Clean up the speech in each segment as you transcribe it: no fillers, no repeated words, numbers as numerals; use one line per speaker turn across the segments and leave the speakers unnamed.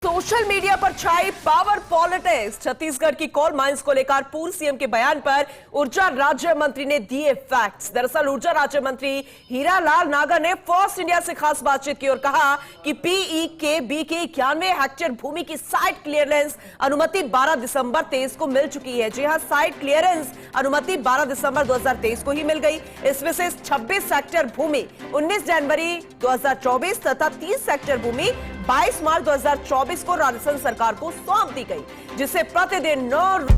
Social media पर छाई power politics. Chhattisgarh की कोल माइंस को लेकर पूर्व सीएम के बयान पर ऊर्जा राज्य मंत्री ने दिए फैक्ट्स। दरअसल ऊर्जा राज्य मंत्री हीरालाल नागर ने फर्स्ट इंडिया से खास बातचीत की और कहा कि पीईकेबी के 91 हेक्टेयर भूमि की साइट क्लियरेंस अनुमति 12 दिसंबर 23 को मिल चुकी है। जी हां, साइट क्लियरेंस अनुमति 12 दिसंबर 2023 को ही मिल गई। इसमें से 26 हेक्टेयर भूमि 19 जनवरी 2024 तथा 30 हेक्टेयर भूमि 22 मार्च 2024 को राजस्थान सरकार को सौंप दी गई, जिसे प्रतिदिन 9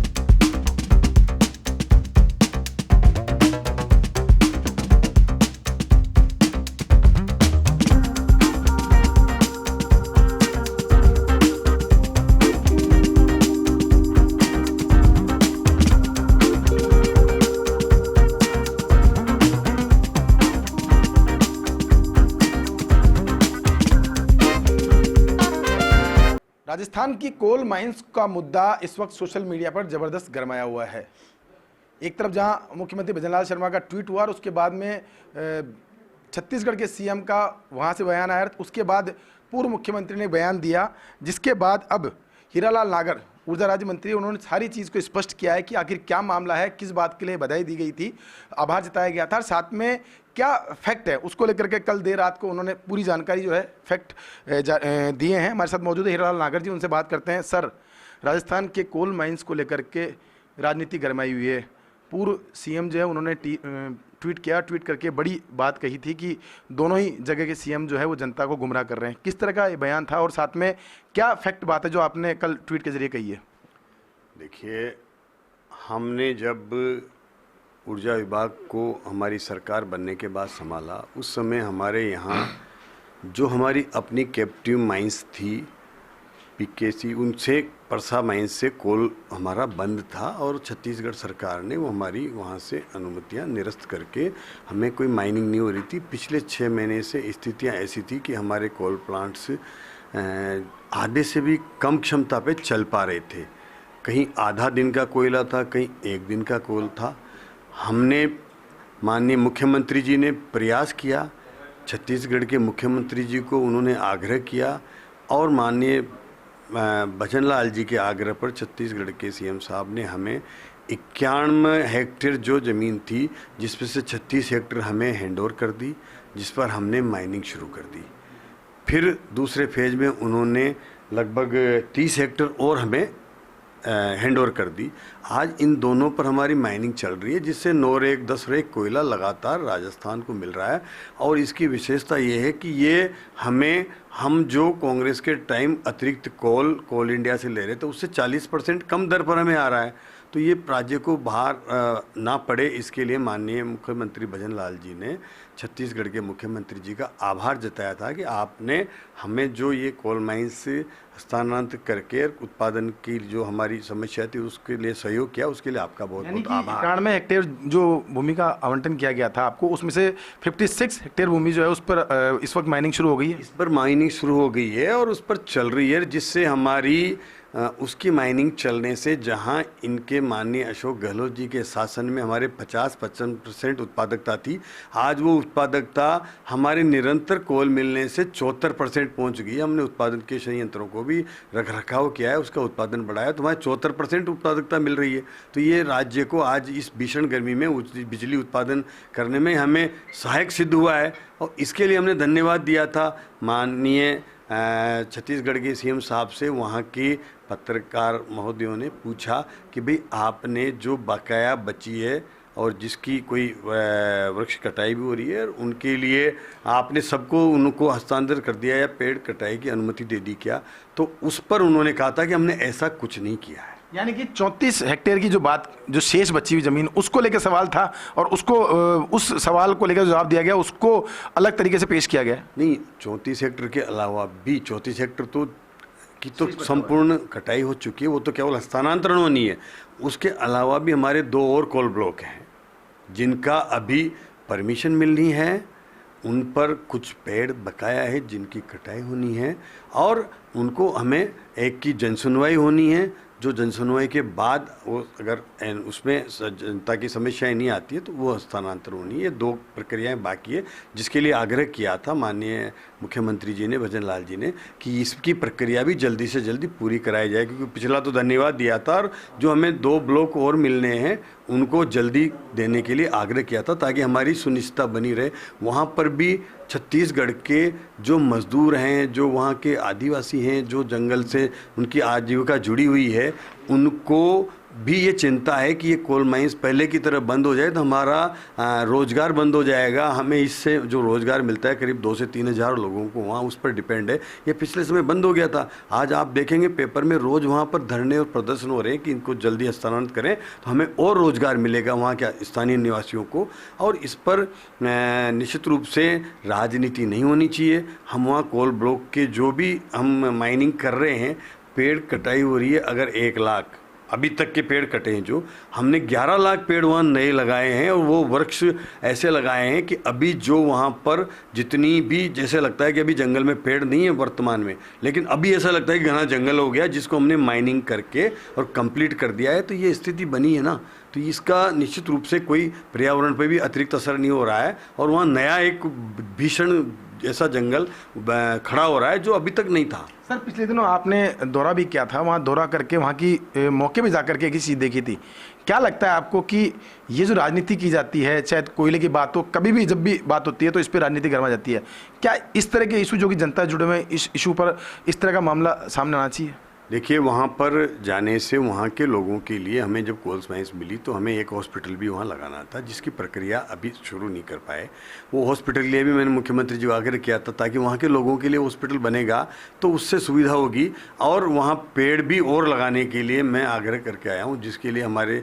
राजस्थान की कोल माइंस का मुद्दा इस वक्त सोशल मीडिया पर जबरदस्त गरमाया हुआ है। एक तरफ जहां मुख्यमंत्री भजनलाल शर्मा का ट्वीट हुआ और उसके बाद में छत्तीसगढ़ के सीएम का वहां से बयान आया, उसके बाद पूर्व मुख्यमंत्री ने बयान दिया, जिसके बाद अब हीरालाल नागर ऊर्जा राज्य मंत्री, उन्होंने सारी चीज़ को स्पष्ट किया है कि आखिर क्या मामला है, किस बात के लिए बधाई दी गई थी, आभार जताया गया था, और साथ में क्या फैक्ट है उसको लेकर के कल देर रात को उन्होंने पूरी जानकारी जो है फैक्ट दिए हैं। हमारे साथ मौजूद है हीरालाल नागर जी, उनसे बात करते हैं। सर, राजस्थान के कोल माइंस को लेकर के राजनीति गरमाई हुई है। पूर्व सीएम जो है उन्होंने ट्वीट करके बड़ी बात कही थी कि दोनों ही जगह के सीएम जो है वो जनता को गुमराह कर रहे हैं। किस तरह का ये बयान था और साथ में क्या फैक्ट बात है जो आपने कल ट्वीट के जरिए कही है?
देखिए, हमने जब ऊर्जा विभाग को हमारी सरकार बनने के बाद संभाला, उस समय हमारे यहाँ जो हमारी अपनी कैप्टिव माइंस थी पीकेसी, उनसे परसा माइंस से कोल हमारा बंद था और छत्तीसगढ़ सरकार ने वो हमारी वहाँ से अनुमतियाँ निरस्त करके, हमें कोई माइनिंग नहीं हो रही थी। पिछले 6 महीने से स्थितियाँ ऐसी थी कि हमारे कोल प्लांट्स आधे से भी कम क्षमता पे चल पा रहे थे। कहीं आधा दिन का कोयला था, कहीं 1 दिन का कोल था। हमने माननीय मुख्यमंत्री जी ने प्रयास किया, छत्तीसगढ़ के मुख्यमंत्री जी को उन्होंने आग्रह किया और माननीय भजनलाल जी के आग्रह पर छत्तीसगढ़ के सीएम साहब ने हमें 91 हेक्टेयर जो ज़मीन थी, जिसमें से 36 हेक्टेयर हमें हैंडओवर कर दी, जिस पर हमने माइनिंग शुरू कर दी। फिर दूसरे फेज में उन्होंने लगभग 30 हेक्टेयर और हमें हैंडओवर कर दी। आज इन दोनों पर हमारी माइनिंग चल रही है, जिससे 9 रेक 10 रेक कोयला लगातार राजस्थान को मिल रहा है। और इसकी विशेषता ये है कि ये हम जो कांग्रेस के टाइम अतिरिक्त कोल इंडिया से ले रहे थे, उससे 40% कम दर पर हमें आ रहा है। तो ये राज्य को बाहर ना पड़े, इसके लिए माननीय मुख्यमंत्री भजनलाल जी ने छत्तीसगढ़ के मुख्यमंत्री जी का आभार जताया था कि आपने हमें जो ये कोल माइंस स्थानांतरित करके उत्पादन की जो हमारी समस्या थी उसके लिए सहयोग किया, उसके लिए आपका बहुत बहुत आभार।
91 हेक्टेयर जो भूमि का आवंटन किया गया था आपको, उसमें से 56 हेक्टेयर भूमि जो है उस पर इस वक्त माइनिंग शुरू हो गई है।
इस पर माइनिंग शुरू हो गई है और उस पर चल रही है, जिससे हमारी उसकी माइनिंग चलने से जहां इनके माननीय अशोक गहलोत जी के शासन में हमारे 50-55% उत्पादकता थी, आज वो उत्पादकता हमारे निरंतर कोल मिलने से 74% पहुंच गई। हमने उत्पादन के संयंत्रों को भी रख रखाव किया है, उसका उत्पादन बढ़ाया, तो हमारे 74% उत्पादकता मिल रही है। तो ये राज्य को आज इस भीषण गर्मी में बिजली उत्पादन करने में हमें सहायक सिद्ध हुआ है और इसके लिए हमने धन्यवाद दिया था माननीय छत्तीसगढ़ के सीएम साहब से। वहाँ के पत्रकार महोदयों ने पूछा कि भाई आपने जो बकाया बची है और जिसकी कोई वृक्ष कटाई भी हो रही है, उनके लिए आपने सबको उनको हस्तांतरित कर दिया या पेड़ कटाई की अनुमति दे दी क्या? तो उस पर उन्होंने कहा था कि हमने ऐसा कुछ नहीं किया है।
यानी कि 34 हेक्टेयर की जो बात, जो शेष बची हुई जमीन, उसको लेकर सवाल था और उसको उस सवाल को लेकर जवाब दिया गया, उसको अलग तरीके से पेश किया गया।
नहीं, 34 हेक्टेयर के अलावा भी 34 हेक्टेयर तो संपूर्ण कटाई हो चुकी है, वो तो केवल हस्तांतरण होनी है। उसके अलावा भी हमारे 2 और कोल ब्लॉक हैं जिनका अभी परमिशन मिलनी है, उन पर कुछ पेड़ बकाया है जिनकी कटाई होनी है और उनको हमें एक की जनसुनवाई होनी है जो जनसुनवाई के बाद वो अगर उसमें जनता की समस्याएं नहीं आती है तो वो हस्तांतरण होनी है। 2 प्रक्रियाएं बाकी है जिसके लिए आग्रह किया था माननीय मुख्यमंत्री जी ने, भजन लाल जी ने, कि इसकी प्रक्रिया भी जल्दी से जल्दी पूरी कराई जाए, क्योंकि पिछला तो धन्यवाद दिया था और जो हमें 2 ब्लॉक और मिलने हैं उनको जल्दी देने के लिए आग्रह किया था, ताकि हमारी सुनिश्चितता बनी रहे। वहाँ पर भी छत्तीसगढ़ के जो मजदूर हैं, जो वहाँ के आदिवासी हैं, जो जंगल से उनकी आजीविका जुड़ी हुई है, उनको भी ये चिंता है कि ये कोल माइंस पहले की तरह बंद हो जाए तो हमारा रोज़गार बंद हो जाएगा। हमें इससे जो रोज़गार मिलता है करीब 2 से 3 हज़ार लोगों को वहाँ उस पर डिपेंड है। ये पिछले समय बंद हो गया था। आज आप देखेंगे पेपर में रोज़ वहाँ पर धरने और प्रदर्शन हो रहे हैं कि इनको जल्दी हस्तांतरित करें तो हमें और रोज़गार मिलेगा वहाँ के स्थानीय निवासियों को। और इस पर निश्चित रूप से राजनीति नहीं होनी चाहिए। हम वहाँ कोल ब्लॉक के जो भी हम माइनिंग कर रहे हैं, पेड़ कटाई हो रही है। अगर 1 लाख अभी तक के पेड़ कटे हैं, जो हमने 11 लाख पेड़ वहाँ नए लगाए हैं, और वो वृक्ष ऐसे लगाए हैं कि अभी जो वहाँ पर जितनी भी, जैसे लगता है कि अभी जंगल में पेड़ नहीं है वर्तमान में, लेकिन अभी ऐसा लगता है कि घना जंगल हो गया जिसको हमने माइनिंग करके और कंप्लीट कर दिया है। तो ये स्थिति बनी है ना, तो इसका निश्चित रूप से कोई पर्यावरण पर भी अतिरिक्त असर नहीं हो रहा है और वहाँ नया एक भीषण ऐसा जंगल खड़ा हो रहा है जो अभी तक नहीं था।
सर, पिछले दिनों आपने दौरा भी किया था, वहाँ दौरा करके वहाँ की मौके पे जाकर के एक चीज़ देखी थी। क्या लगता है आपको कि ये जो राजनीति की जाती है, चाहे कोयले की बात हो, कभी भी जब भी बात होती है तो इस पर राजनीति गरमा जाती है, क्या इस तरह के इशू जो कि जनता जुड़े हुए हैं, इस इशू पर इस तरह का मामला सामने आना चाहिए?
देखिए, वहाँ पर जाने से वहाँ के लोगों के लिए हमें जब कोल माइंस मिली तो हमें एक हॉस्पिटल भी वहाँ लगाना था, जिसकी प्रक्रिया अभी शुरू नहीं कर पाए। वो हॉस्पिटल के लिए भी मैंने मुख्यमंत्री जी को आग्रह किया था, ताकि वहाँ के लोगों के लिए हॉस्पिटल बनेगा तो उससे सुविधा होगी। और वहाँ पेड़ भी और लगाने के लिए मैं आग्रह करके आया हूँ, जिसके लिए हमारे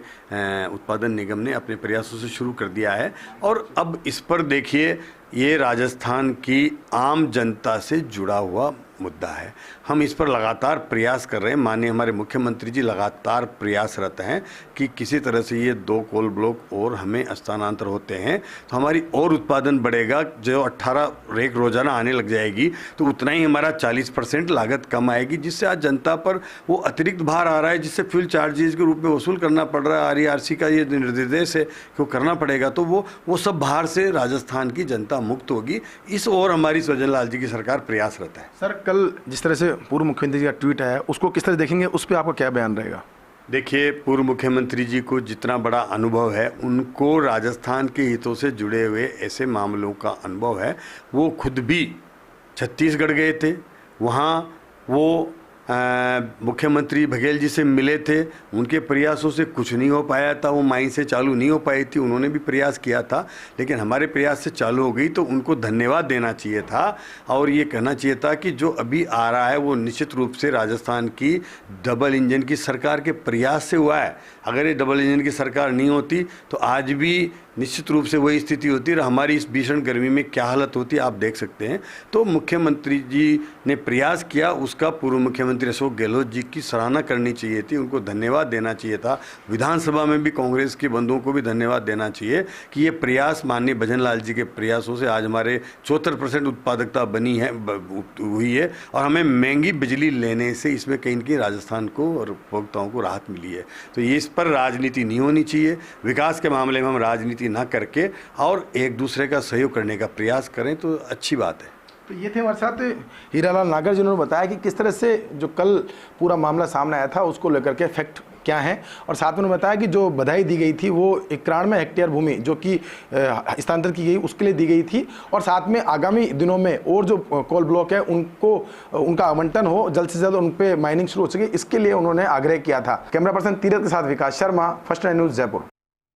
उत्पादन निगम ने अपने प्रयासों से शुरू कर दिया है। और अब इस पर देखिए, ये राजस्थान की आम जनता से जुड़ा हुआ मुद्दा है। हम इस पर लगातार प्रयास कर रहे हैं। माननीय हमारे मुख्यमंत्री जी लगातार प्रयासरत हैं कि किसी तरह से ये 2 कोल ब्लॉक और हमें स्थानांतर होते हैं तो हमारी और उत्पादन बढ़ेगा। जो 18 रेक रोजाना आने लग जाएगी तो उतना ही हमारा 40% लागत कम आएगी, जिससे आज जनता पर वो अतिरिक्त भार आ रहा है, जिससे फ्यूल चार्जेस के रूप में वसूल करना पड़ रहा है। RERC का ये निर्देश है कि वो करना पड़ेगा, तो वो सब भार से राजस्थान की जनता मुक्त होगी। इस ओर हमारी भजन लाल जी की सरकार प्रयासरत है।
सर, कल जिस तरह से पूर्व मुख्यमंत्री जी का ट्वीट है, उसको किस तरह देखेंगे, उस पर आपका क्या बयान रहेगा?
देखिए, पूर्व मुख्यमंत्री जी को जितना बड़ा अनुभव है, उनको राजस्थान के हितों से जुड़े हुए ऐसे मामलों का अनुभव है। वो खुद भी छत्तीसगढ़ गए थे, वहाँ वो मुख्यमंत्री बघेल जी से मिले थे। उनके प्रयासों से कुछ नहीं हो पाया था, वो माइन से चालू नहीं हो पाई थी। उन्होंने भी प्रयास किया था, लेकिन हमारे प्रयास से चालू हो गई, तो उनको धन्यवाद देना चाहिए था और ये कहना चाहिए था कि जो अभी आ रहा है वो निश्चित रूप से राजस्थान की डबल इंजन की सरकार के प्रयास से हुआ है। अगर ये डबल इंजन की सरकार नहीं होती तो आज भी निश्चित रूप से वही स्थिति होती है। हमारी इस भीषण गर्मी में क्या हालत होती है आप देख सकते हैं। तो मुख्यमंत्री जी ने प्रयास किया, उसका पूर्व मुख्यमंत्री अशोक गहलोत जी की सराहना करनी चाहिए थी, उनको धन्यवाद देना चाहिए था। विधानसभा में भी कांग्रेस के बंधुओं को भी धन्यवाद देना चाहिए कि ये प्रयास माननीय भजन लाल जी के प्रयासों से आज हमारे 74% उत्पादकता बनी है, हुई है, और हमें महंगी बिजली लेने से इसमें कहीं न कहीं राजस्थान को और उपभोक्ताओं को राहत मिली है। तो ये इस पर राजनीति नहीं होनी चाहिए। विकास के मामले में हम राजनीति ना करके और एक दूसरे का सहयोग करने का प्रयास करें तो अच्छी बात है।
तो ये थे हमारे साथ हीरालाल नागर, जिन्होंने बताया कि किस तरह से जो कल पूरा मामला सामने आया था उसको लेकर के फैक्ट क्या है, और साथ में उन्होंने बताया कि जो बधाई दी गई थी वो 91 हेक्टेयर भूमि जो कि हस्तांतरित की गई उसके लिए दी गई थी, और साथ में आगामी दिनों में और जो कोल ब्लॉक है उनको उनका आवंटन हो, जल्द से जल्द उन पर माइनिंग शुरू हो सके, इसके लिए उन्होंने आग्रह किया था। कैमरा पर्सन तीरथ के साथ Vikas Sharma, first nine news, Jaipur.